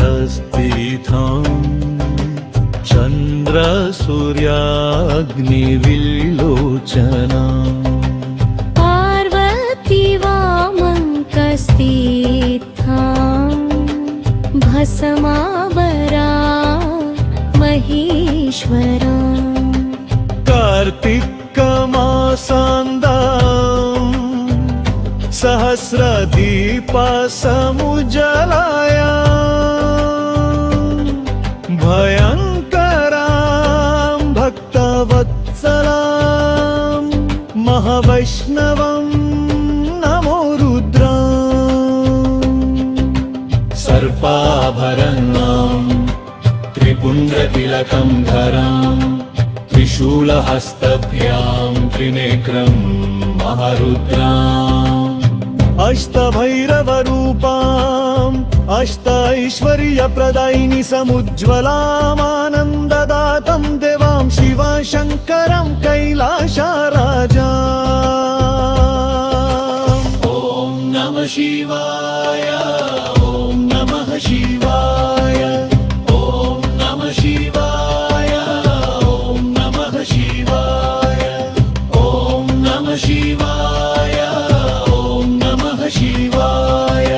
कैलाशमण्डलस्थितां चन्द्रसूर्याग्निविलोचनां पार्वती वामङ्कस्थितां भस्माबरा महेश्वरां कार्तिकमासान्दां सहस्रदीपसमुज्ज्वलाया भयङ्करां भक्तवत्सलां महावैष्णवं नमो रुद्रां सर्पाभरणां त्रिपुण्ड्रतिलकं धरां त्रिशूलहस्तभ्यां त्रिनेत्रं महारुद्रां अष्टभैरवरूपाम् अष्टैश्वर्यप्रदायिनि समुज्ज्वलामानन्ददातं देवां शिवशङ्करं कैलासराजा ॐ नमः शिवाय ॐ नमः शिवाय ॐ नमः शिवाय ॐ नमः शिवाय ॐ नमः शिवाय शिवाय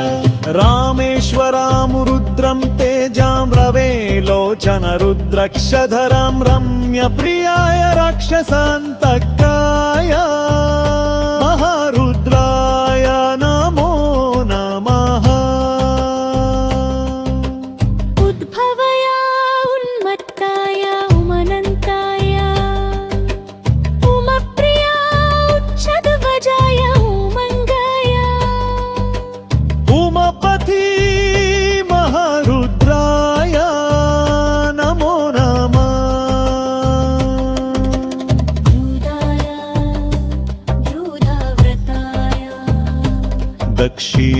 रामेश्वरां रुद्रं तेजां रवे लोचन रुद्रक्षधरं रम्यप्रियाय राक्षसान्तकाय महारुद्राय नमो नमः उद्भवय उन्मत्ताय उमनन्ताय उमप्रियाय उच्चध्वजाय उमापति महारुद्राय नमो नमः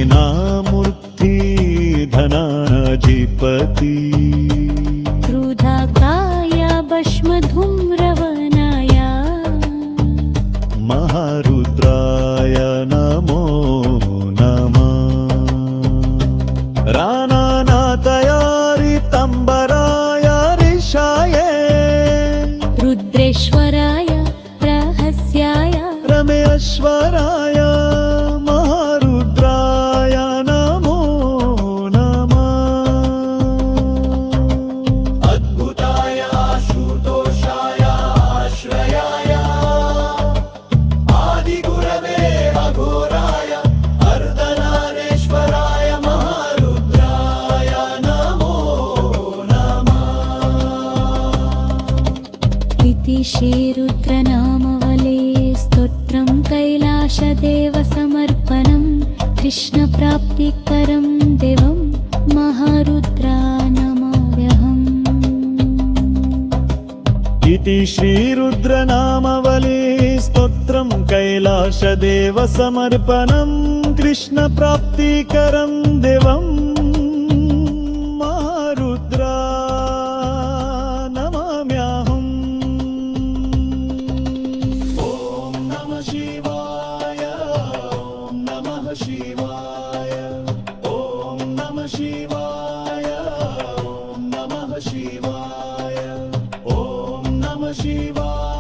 दक्षिणामूर्ति धनाधिपति क्रोधाकाय भस्मधूम्रवनाय महारुद्राय नमो रानानाथयारितम्बराय ऋषाय रुद्रेश्वराय रहस्याय रमेश्वराय महारुद्राय नमो नमः अद्भुताय आशुतोषाय आश्रयाय आदिगुरवे अघोराय अर्धनारेश्वराय महारुद्राय नमो नमः इति श्रीरुद्रनामवले स्तोत्रं कैलासदेवसमर्पणं कृष्णप्राप्तिकरं देवं महारुद्रानमाम्यहम् इति श्रीरुद्रनामवले स्तोत्रं कैलासदेवसमर्पणं कृष्णप्राप्तिकरं देवं महारुद्रानमाम्यहम् ॐ नमः शिवाय ॐ नमः शिवाय ॐ नमः शिवाय ॐ नमः शिवाय ॐ नमः शिवाय